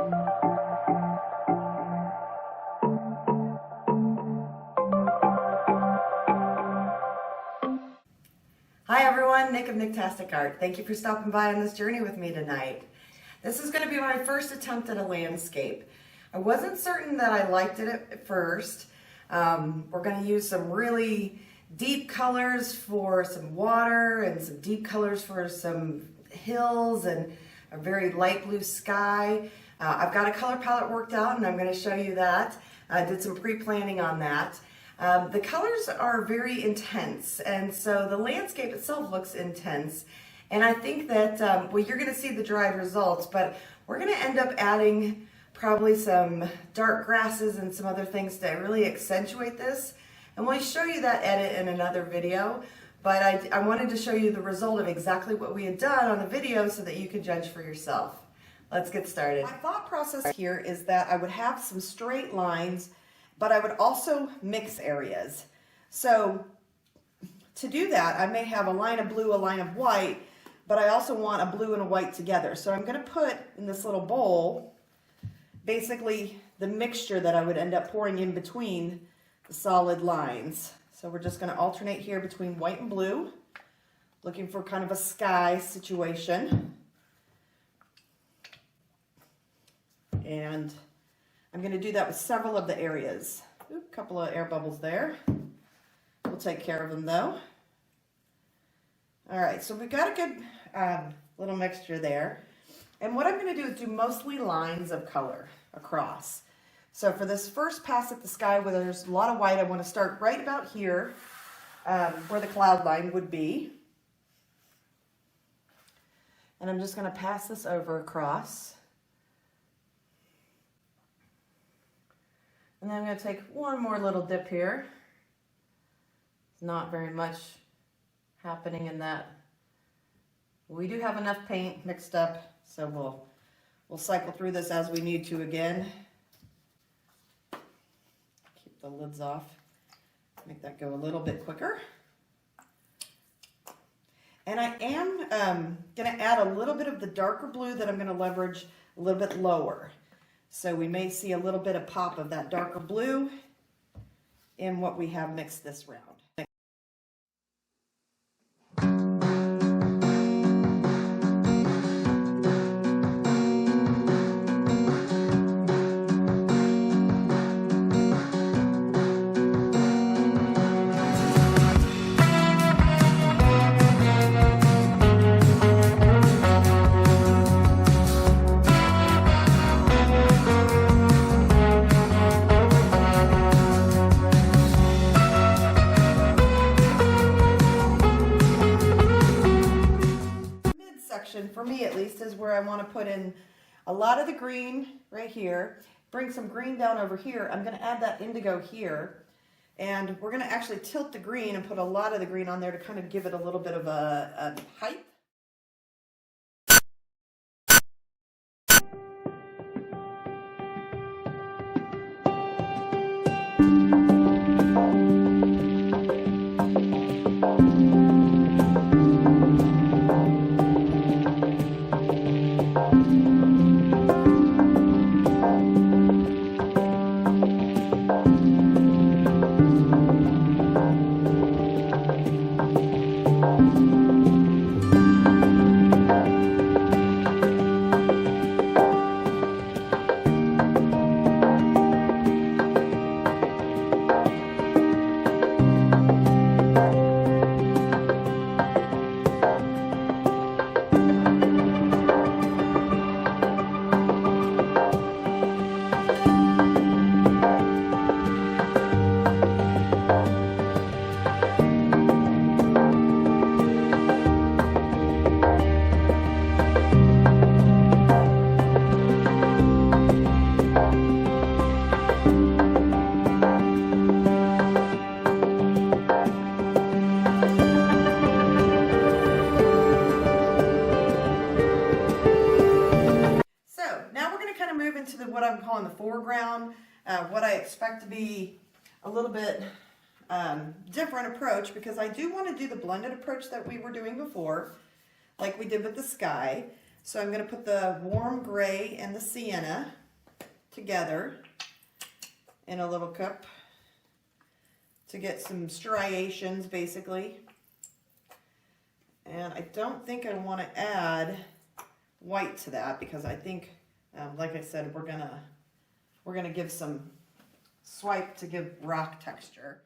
Hi everyone, Nick of Nicktastic Art. Thank you for stopping by on this journey with me tonight. This is going to be my first attempt at a landscape. I wasn't certain that I liked it at first. We're going to use some really deep colors for some water and some deep colors for some hills and a very light blue sky. I've got a color palette worked out and I'm going to show you that. I did some pre-planning on that. The colors are very intense, and so the landscape itself looks intense. And I think that, well, you're going to see the dried results, but we're going to end up adding probably some dark grasses and some other things to really accentuate this. And we'll show you that edit in another video, but I wanted to show you the result of exactly what we had done on the video so that you can judge for yourself. Let's get started. My thought process here is that I would have some straight lines, but I would also mix areas. So to do that, I may have a line of blue, a line of white, but I also want a blue and a white together. So I'm gonna put in this little bowl, basically the mixture that I would end up pouring in between the solid lines. So we're just gonna alternate here between white and blue, looking for kind of a sky situation. And I'm going to do that with several of the areas. Ooh, a couple of air bubbles there. We'll take care of them though. All right, so we've got a good little mixture there. And what I'm going to do is do mostly lines of color across. So for this first pass at the sky where there's a lot of white, I want to start right about here where the cloud line would be. And I'm just going to pass this over across. And then I'm going to take one more little dip here. Not very much happening in that. We do have enough paint mixed up, so we'll cycle through this as we need to again. Keep the lids off. Make that go a little bit quicker. And I am going to add a little bit of the darker blue that I'm going to leverage a little bit lower. So we may see a little bit of pop of that darker blue in what we have mixed this round. For me at least is where I want to put in a lot of the green right here, bring some green down over here. I'm going to add that indigo here, and we're going to actually tilt the green and put a lot of the green on there to kind of give it a little bit of a height. What I'm calling the foreground, what I expect to be a little bit different approach, because I do want to do the blended approach that we were doing before, like we did with the sky. So I'm going to put the warm gray and the sienna together in a little cup to get some striations basically. And I don't think I want to add white to that because I think, like I said, we're gonna give some swipe to give rock texture.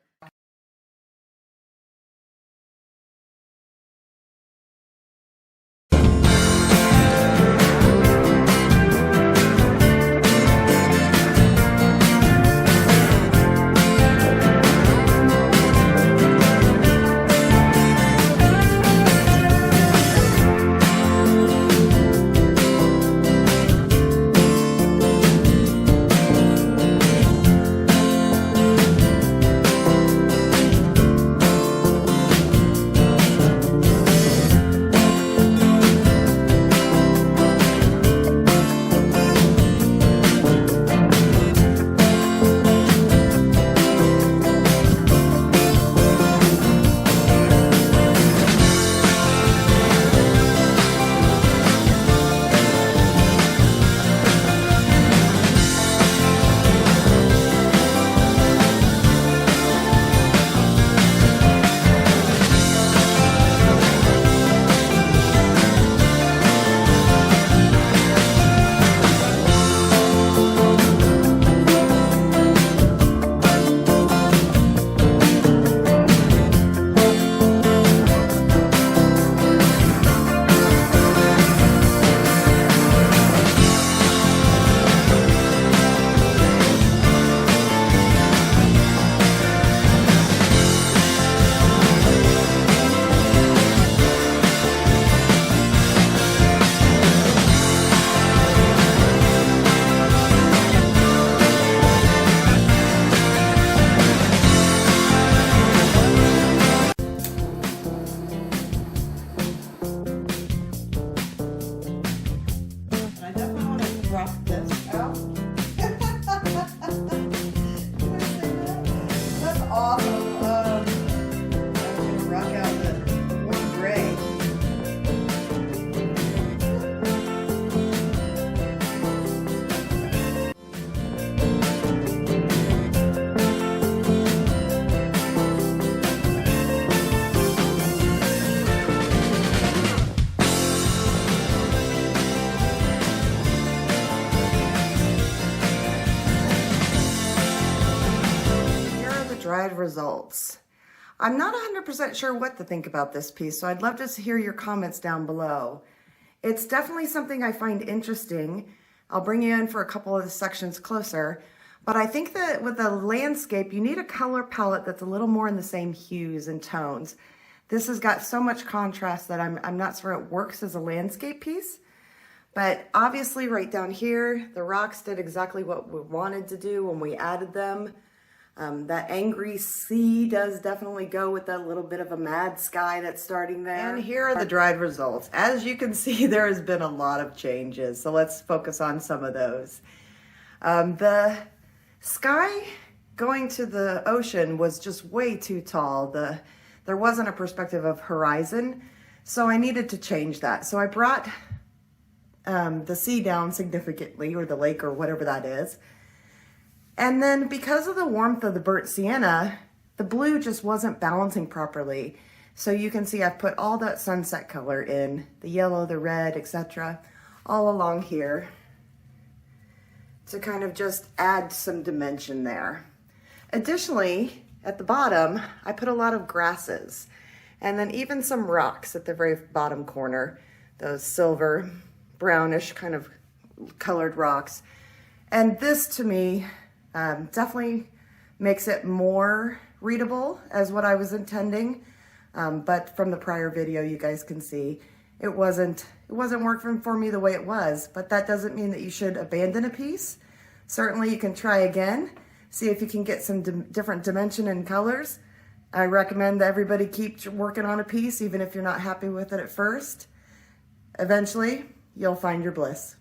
Dried results. I'm not 100% sure what to think about this piece, so I'd love to hear your comments down below. It's definitely something I find interesting. I'll bring you in for a couple of the sections closer, but I think that with a landscape, you need a color palette that's a little more in the same hues and tones. This has got so much contrast that I'm not sure it works as a landscape piece, but obviously right down here, the rocks did exactly what we wanted to do when we added them. That angry sea does definitely go with that little bit of a mad sky that's starting there. And here are the dried results. As you can see, there has been a lot of changes, so let's focus on some of those. The sky going to the ocean was just way too tall. There wasn't a perspective of horizon, so I needed to change that. So I brought the sea down significantly, or the lake, or whatever that is. And then because of the warmth of the burnt sienna, the blue just wasn't balancing properly. So you can see I've put all that sunset color in, the yellow, the red, etc., all along here to kind of just add some dimension there. Additionally, at the bottom, I put a lot of grasses and then even some rocks at the very bottom corner, those silver, brownish kind of colored rocks. And this to me, definitely makes it more readable as what I was intending, but from the prior video you guys can see it wasn't working for me the way it was, but that doesn't mean that you should abandon a piece. Certainly you can try again, see if you can get some different dimension and colors. I recommend that everybody keep working on a piece even if you're not happy with it at first. Eventually you'll find your bliss.